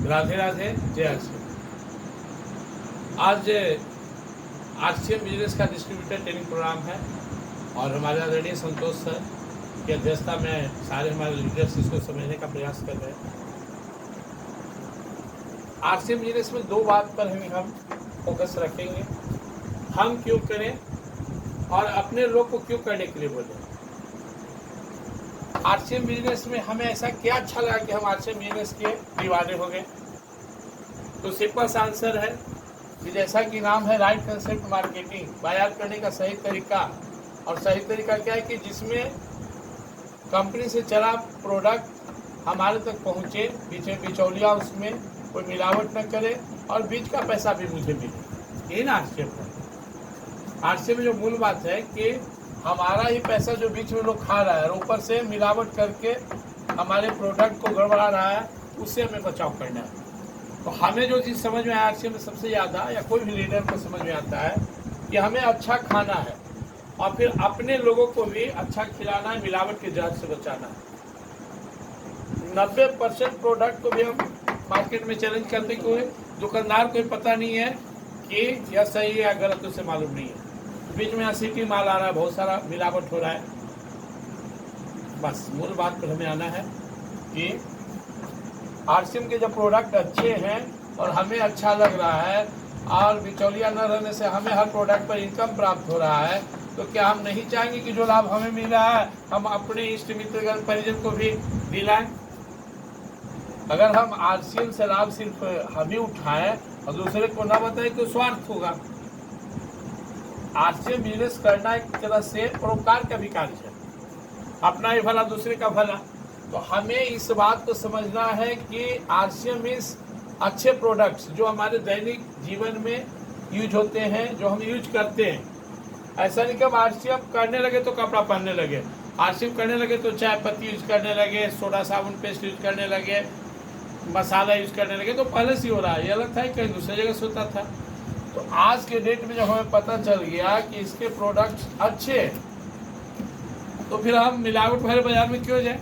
राधे राधे, जय आरसीएम। आज RCM business का डिस्ट्रीब्यूटर ट्रेनिंग प्रोग्राम है और हमारे आदरणीय संतोष सर की अध्यक्षता में सारे हमारे लीडर्स इसको समझने का प्रयास कर रहे हैं। आरसीएम बिजनेस में दो बात पर हम फोकस रखेंगे, हम क्यों करें और अपने लोग को क्यों करने के लिए बोले। आरसीएम बिजनेस में हमें ऐसा क्या अच्छा लगा कि हम आरसीएम बिजनेस के दीवाने हो गए। तो सिंपल सा आंसर है कि जैसा कि नाम है राइट कंसेप्ट मार्केटिंग, बाजार करने का सही तरीका। और सही तरीका क्या है कि जिसमें कंपनी से चला प्रोडक्ट हमारे तक पहुंचे, पीछे बिचौलिया उसमें कोई मिलावट न करे और बीच का पैसा भी मुझे मिले। ये ना आरसीएम है। आरसीएम में जो मूल बात है कि हमारा ही पैसा जो बीच में लोग खा रहा है और ऊपर से मिलावट करके हमारे प्रोडक्ट को गड़बड़ा रहा है, उससे हमें बचाव करना है। तो हमें जो चीज़ समझ में आरसीएम में सबसे ज़्यादा, या कोई भी लीडर को समझ में आता है कि हमें अच्छा खाना है और फिर अपने लोगों को भी अच्छा खिलाना है, मिलावट के जहर से बचाना है। 90% प्रोडक्ट को भी हम मार्केट में चैलेंज करते हुए दुकानदार को पता नहीं है कि यह सही है या गलत, उसे मालूम नहीं है। बीच में असिटी माल आ रहा है, बहुत सारा मिलावट हो रहा है। बस मूल बात पर हमें आना है कि आरसीएम के जब प्रोडक्ट अच्छे हैं और हमें अच्छा लग रहा है और बिचौलिया न रहने से हमें हर प्रोडक्ट पर इनकम प्राप्त हो रहा है, तो क्या हम नहीं चाहेंगे कि जो लाभ हमें मिल रहा है हम अपने इष्ट मित्रगण परिजन को भी दिलाएं। अगर हम आरसीएम से लाभ सिर्फ हम ही उठाएं और दूसरे को ना बताएं तो स्वार्थ होगा। आरसीएम बिजनेस करना एक तरह से परोपकार का भी कार्य है, अपना ही भला दूसरे का भला। तो हमें इस बात को समझना है कि आरसीएम मीन्स अच्छे प्रोडक्ट्स जो हमारे दैनिक जीवन में यूज होते हैं, जो हम यूज करते हैं। ऐसा नहीं कि हम आरसीएम करने लगे तो कपड़ा पहनने लगे, आरसीएम करने लगे तो चाय पत्ती यूज करने लगे, सोडा साबुन पेस्ट यूज करने लगे, मसाला यूज करने लगे। तो पहले से ही हो रहा है, ये अलग था, कहीं दूसरी जगह से होता था। तो आज के डेट में जब हमें पता चल गया कि इसके प्रोडक्ट्स अच्छे, तो फिर हम मिलावट भरे बाजार में क्यों जाए।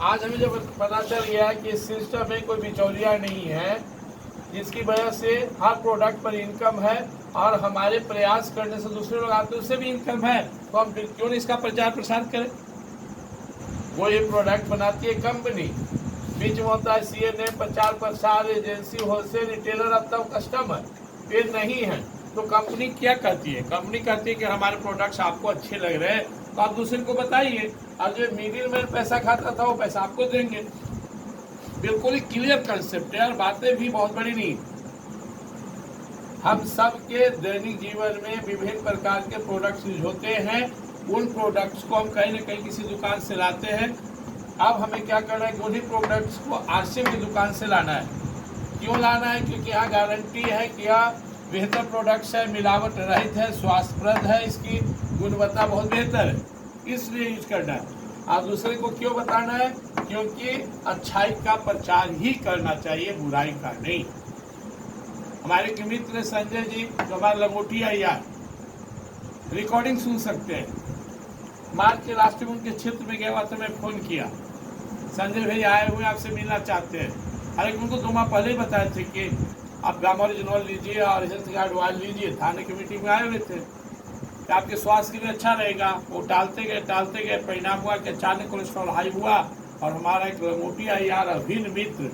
आज हमें जब पता चल गया कि इस सिस्टम में कोई बिचौलिया नहीं है, जिसकी वजह से हर प्रोडक्ट पर इनकम है और हमारे प्रयास करने से दूसरे लोग आते हैं उससे भी इनकम है, तो हम फिर क्यों नहीं इसका प्रचार प्रसार करें। वो ये प्रोडक्ट बनाती है कंपनी, बीच में होता है सीएनए, प्रचार प्रसार एजेंसी, होलसेल रिटेलर, अब तक कस्टमर ये नहीं है। तो कंपनी क्या करती है, कंपनी कहती है कि हमारे प्रोडक्ट्स आपको अच्छे लग रहे हैं तो आप दूसरे को बताइए, और जो मिडिल मैन पैसा खाता था वो पैसा आपको देंगे। बिल्कुल ही क्लियर कंसेप्ट है और बातें भी बहुत बड़ी नहीं। हम सब के दैनिक जीवन में विभिन्न प्रकार के प्रोडक्ट्स यूज होते हैं, उन प्रोडक्ट्स को हम कहीं न कहीं किसी दुकान से लाते हैं। अब हमें क्या करना है कि उन्हीं प्रोडक्ट्स को आरसीएम की दुकान से लाना है। क्यों लाना है, क्योंकि यहाँ गारंटी है कि यह बेहतर प्रोडक्ट्स है, मिलावट रहित है, स्वास्थ्यप्रद है, इसकी गुणवत्ता बहुत बेहतर है, इसलिए यूज करना है। आप दूसरे को क्यों बताना है, क्योंकि अच्छाई का प्रचार ही करना चाहिए, बुराई का नहीं। हमारे एक मित्र संजय जी जो हमारे लंगोटिया यार रिकॉर्डिंग सुन सकते हैं, मार्च के लास्ट में उनके क्षेत्र में गया हुआ तो मैं फोन किया, संजय भाई आए हुए आपसे मिलना चाहते हैं। हालांकि उनको 2 माह पहले ही बताए थे कि आप गामा रिजनल लीजिए और हेल्थ कार्ड वाल लीजिए, थाने की मीटिंग में आए हुए थे कि आपके स्वास्थ्य के लिए अच्छा रहेगा। वो टालते गए, परिणाम हुआ कि अचानक कोलेस्ट्रॉल हाई हुआ और हमारा एक लंगोटिया यार अभिन्न मित्र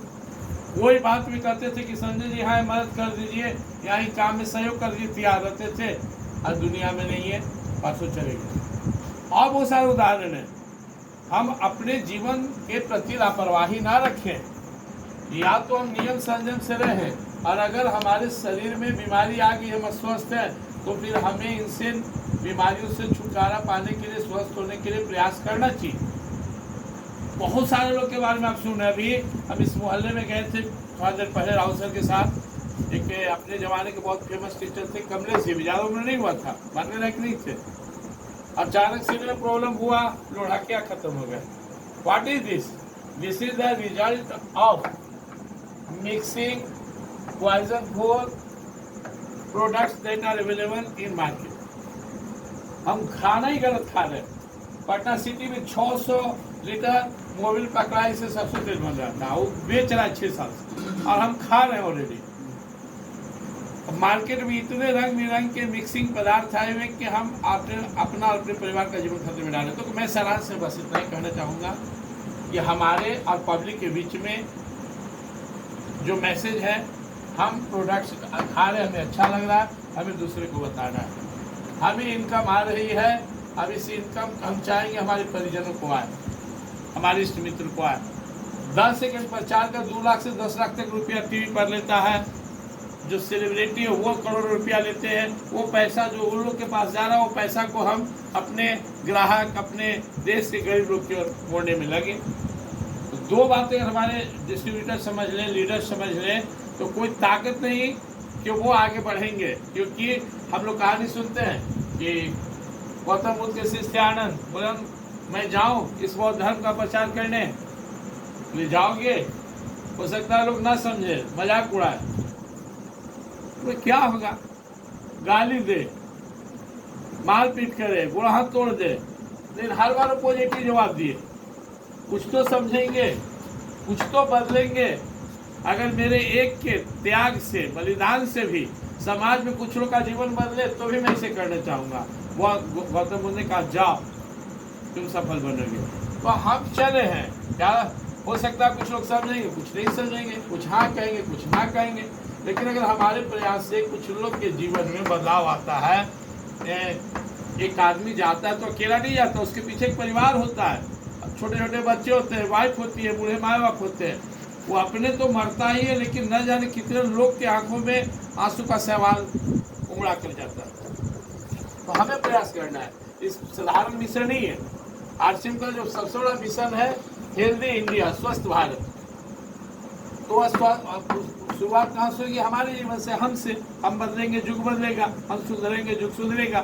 वही बात भी करते थे कि संजय जी यहाँ मदद कर दीजिए, यहाँ काम में सहयोग कर दीजिए, तैयार रहते थे, और दुनिया में नहीं है, परसों चले गए। और बहुत सारे उदाहरण हैं। हम अपने जीवन के प्रति लापरवाही ना रखें, या तो हम नियम संयम से रहें, और अगर हमारे शरीर में बीमारी आ गई, हम अस्वस्थ हैं, तो फिर हमें इनसे बीमारियों से छुटकारा पाने के लिए, स्वस्थ होने के लिए प्रयास करना चाहिए। बहुत सारे लोग के बारे में आप सुन रहे। अभी हम इस मोहल्ले में गए थे थोड़ा देर पहले राहुल सर के साथ, एक अपने ज़माने के बहुत फेमस टीचर थे, कमलेश जी, ज़्यादा उम्र नहीं हुआ था, मानने लायक नहीं थे। अचानक से में प्रॉब्लम हुआ, लोढ़ा क्या खत्म हो गया। What is this? This is the result of mixing poisonful products that are available in market। हम खाना ही गलत खा रहे हैं। पटना सिटी में 600 लीटर मोबिल पकड़ाई से सबसे तेज बन रहा था, वो बेच रहा है 6 साल से। और हम खा रहे हैं ऑलरेडी। मार्केट में इतने रंग बिरंग के मिक्सिंग पदार्थ आए हुए कि हम अपना अपने परिवार का जीवन खतरे में डालें। तो मैं सारांश से बस इतना ही कहना चाहूँगा कि हमारे और पब्लिक के बीच में जो मैसेज है, हम प्रोडक्ट्स खा रहे, हमें अच्छा लग रहा है, हमें दूसरे को बताना है। हमें इनकम आ रही है, अब इस इनकम हम चाहेंगे हमारे परिजनों को आए, हमारे इष्ट मित्र को आए। 10 सेकंड प्रचार का 2 लाख से 10 लाख तक रुपया टीवी पर लेता है। जो सेलिब्रिटी है वो करोड़ों रुपया लेते हैं। वो पैसा जो उन लोग के पास जा रहा है, वो पैसा को हम अपने ग्राहक, अपने देश के गरीब लोग की ओर मोड़ने में लगे। तो 2 बातें हमारे डिस्ट्रीब्यूटर समझ लें, लीडर समझ लें, तो कोई ताकत नहीं कि वो आगे बढ़ेंगे। क्योंकि हम लोग कहानी सुनते हैं कि गौतम बुद्ध के शिष्य आनंद बोले, मैं जाऊं इस बौद्ध धर्म का प्रचार करने, ले जाओगे, हो सकता है लोग ना समझे, मजाक उड़ाए, तो क्या होगा? गाली दे, मारपीट करे, बुरा हाथ तोड़ दे, लेकिन हर बार पॉजिटिव जवाब दिए। कुछ तो समझेंगे, कुछ तो बदलेंगे। अगर मेरे एक के त्याग से, बलिदान से भी समाज में कुछ लोग का जीवन बदले, तो भी मैं इसे करना चाहूँगा। वो गौतम बुद्ध ने कहा, जाओ तुम सफल बनोगे। तो हम चले हैं। क्या हो सकता है कुछ लोग समझेंगे, कुछ नहीं समझेंगे, कुछ हाँ कहेंगे, कुछ ना कहेंगे, लेकिन अगर हमारे प्रयास से कुछ लोग के जीवन में बदलाव आता है। एक आदमी जाता है तो अकेला नहीं जाता, उसके पीछे एक परिवार होता है, छोटे छोटे बच्चे होते हैं, वाइफ होती है, बूढ़े माँ बाप होते हैं। वो अपने तो मरता ही है, लेकिन न जाने कितने लोग के आंखों में आंसू का सवाल उमड़ा कर जाता है। तो हमें प्रयास करना है। इस साधारण मिशन नहीं है। आरसीएम का जो सबसे बड़ा मिशन है, हेल्दी इंडिया, स्वस्थ भारत। तो शुरुआत कहाँ से होगी? हमारे जीवन से, हमसे। हम बदलेंगे, युग बदलेगा, हम सुधरेंगे, युग सुधरेगा।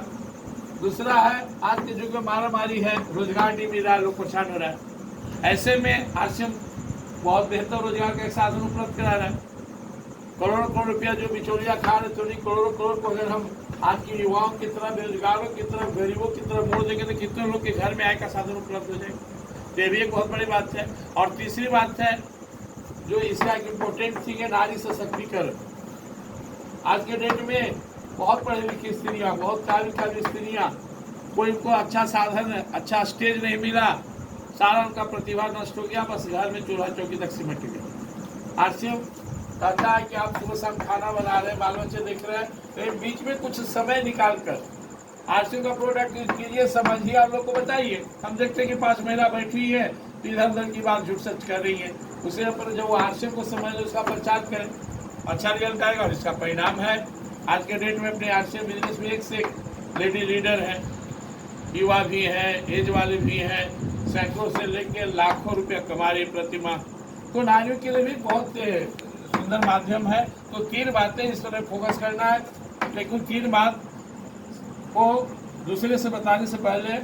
दूसरा है, आज के युग में मारामारी है, रोजगार नहीं मिल रहा है, लोग परेशान हो रहा है। ऐसे में आरसीएम बहुत बेहतर रोजगार का एक साधन उपलब्ध करा रहा है। करोड़ों करोड़ रुपया जो बिचौलिया खा रहे, तो नहीं, करोड़ों करोड़ को अगर हम आज के युवाओं की तरफ, बेरोजगारों की तरफ, गरीबों की तरफ मोड़ देंगे, तो कितने लोग के घर में आय का साधन उपलब्ध हो जाएगा। तो ये भी एक बहुत बड़ी बात है। और तीसरी बात है, जो इसका एक इम्पोर्टेंट थिंग है, नारी सशक्तिकरण। आज के डेट में बहुत पढ़ी लिखी स्त्रियाँ, बहुत काबिल स्त्रियाँ, कोई उनको अच्छा साधन, अच्छा स्टेज नहीं मिला, सारा उनका प्रतिभा नष्ट हो गया, बस घर में चूल्हा चौकी तक सिमट गया। आरसीएम कहता है कि आप सुबह शाम खाना बना रहे हैं, बाल बच्चे देख रहे हैं, तो बीच में कुछ समय निकाल कर आरसीएम का प्रोडक्ट यूज कीजिए, समझिए, आप लोग को बताइए। हम देखते हैं कि 5 महिला बैठी है, इधर उधर की बात झूठ सच कर रही है। उसे पर जो आरसीएम को समझ ले, उसका प्रचार करें, अच्छा रिजल्ट आएगा। और इसका परिणाम है, आज के डेट में अपने आरसीएम बिजनेस में एक से एक लेडी लीडर है, युवा भी है, एज वाले भी हैं, सैकड़ों से लेकर लाखों रुपया कमा रही प्रतिमा। तो नारियों के लिए भी बहुत सुंदर माध्यम है। तो 3 बातें इस तरह फोकस करना है, लेकिन 3 बात को दूसरे से बताने से पहले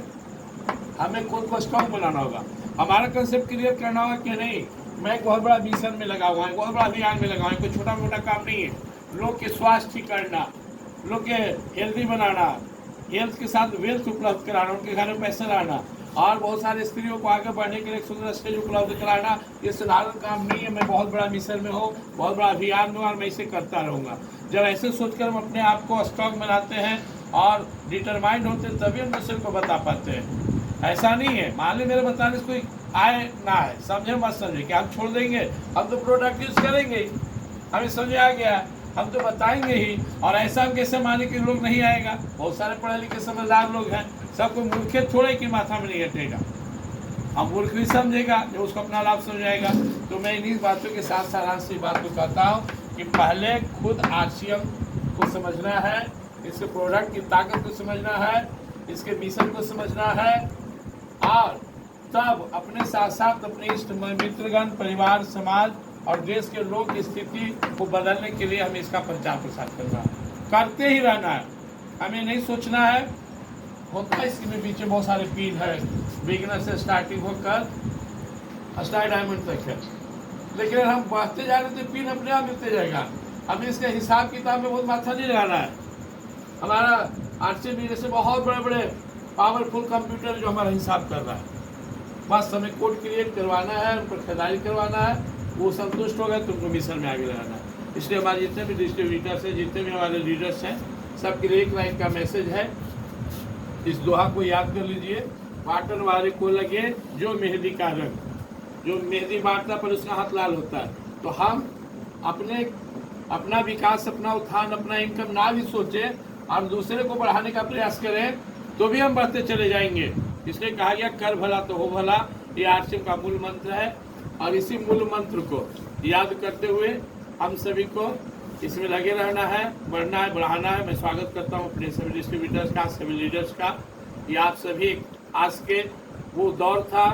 हमें खुद को स्ट्रॉन्ग बनाना होगा। हमारा कंसेप्ट क्लियर करना होगा कि नहीं, मैं एक बहुत बड़ा मिशन में लगा हुआ है, बहुत बड़ा अभियान में लगा हुआ है, कोई छोटा मोटा काम नहीं है। लोग के स्वास्थ्य ठीक करना, लोग के हेल्दी बनाना, हेल्थ के साथ वेल्थ उपलब्ध कराना, उनके घर में पैसा लाना, और बहुत सारे स्त्रियों को आगे बढ़ने के लिए एक सुंदर स्टेज उपलब्ध कराना। ये साधारण काम नहीं है। मैं बहुत बड़ा मिशन में हूँ, बहुत बड़ा अभियान में, और मैं इसे करता रहूँगा। जब ऐसे सोचकर हम अपने आप को स्ट्रॉन्ग बनाते हैं और डिटरमाइंड होते हैं, तभी हम दूसरे को बता पाते हैं। ऐसा नहीं है, मान ली मेरे बताने से कोई आए ना आए, समझे मत समझे, कि हम छोड़ देंगे, हम तो प्रोडक्ट यूज करेंगे ही, हमें समझ आ गया, हम तो बताएंगे ही। और ऐसा हम कैसे माने कि लोग नहीं आएगा? बहुत सारे पढ़े लिखे समझदार लोग हैं, सबको मूर्खे थोड़े की माथा में नहीं हटेगा। हम मूर्ख भी समझेगा, जो उसको अपना लाभ समझाएगा। तो मैं इन्हीं बातों के साथ सारांश की बात को कहता हूँ कि पहले खुद आरसीएम को समझना है, इसके प्रोडक्ट की ताकत को समझना है, इसके मिशन को समझना है, और तब अपने साथ साथ अपने इष्ट मित्रगण, परिवार, समाज और देश के लोग की स्थिति को बदलने के लिए हमें इसका प्रचार प्रसार करना है, करते ही रहना है। हमें नहीं सोचना है, होता है इसके पीछे बहुत सारे पिन है, बिगिनर से स्टार्टिंग होकर स्टार डायमंड तक है, लेकिन हम बढ़ते जा रहे तो पिन अपने आप मिलते जाएगा। हमें इसका हिसाब किताब में बहुत माथा नहीं लगाना है। हमारा आरसीएम जैसे बहुत बड़े बड़े पावरफुल कंप्यूटर जो हमारा हिसाब कर रहा है, बस हमें कोड क्रिएट करवाना है, उन पर खरीदारी करवाना है, वो संतुष्ट हो गए तुमको मिशन में आगे लगाना है। इसलिए हमारे जितने भी डिस्ट्रीब्यूटर्स हैं, जितने भी हमारे लीडर्स हैं, सबके लिए एक लाइन का मैसेज है। इस दोहा को याद कर लीजिए, बांटन वाले को लगे जो मेहंदी का रंग, जो मेहंदी बांटता पर उसका हाथ लाल होता है। तो हम अपना विकास, अपना उत्थान, अपना इनकम ना भी सोचे, हम दूसरे को बढ़ाने का प्रयास करें तो भी हम बढ़ते चले जाएंगे। इसलिए कहा गया कर भला तो हो भला, ये आरसीएम का मूल मंत्र है। और इसी मूल मंत्र को याद करते हुए हम सभी को इसमें लगे रहना है, बढ़ना है, बढ़ाना है। मैं स्वागत करता हूँ अपने सभी डिस्ट्रीब्यूटर्स का, सभी लीडर्स का। ये आप सभी आज के वो दौर था,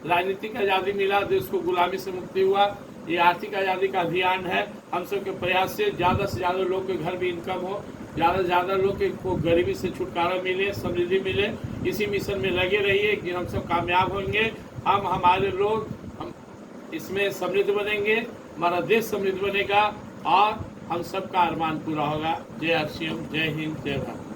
राजनीतिक आज़ादी मिला, देश को गुलामी से मुक्ति हुआ, ये आर्थिक आज़ादी का अभियान है। हम सब के प्रयास से ज़्यादा लोग के घर भी इनकम हो, ज़्यादा से ज़्यादा लोग को गरीबी से छुटकारा मिले, समृद्धि मिले। इसी मिशन में लगे रहिए कि हम सब कामयाब होंगे। हमारे लोग हम इसमें समृद्ध बनेंगे, हमारा देश समृद्ध बनेगा और हम सबका अरमान पूरा होगा। जय आरसीएम, जय हिंद, जय भारत।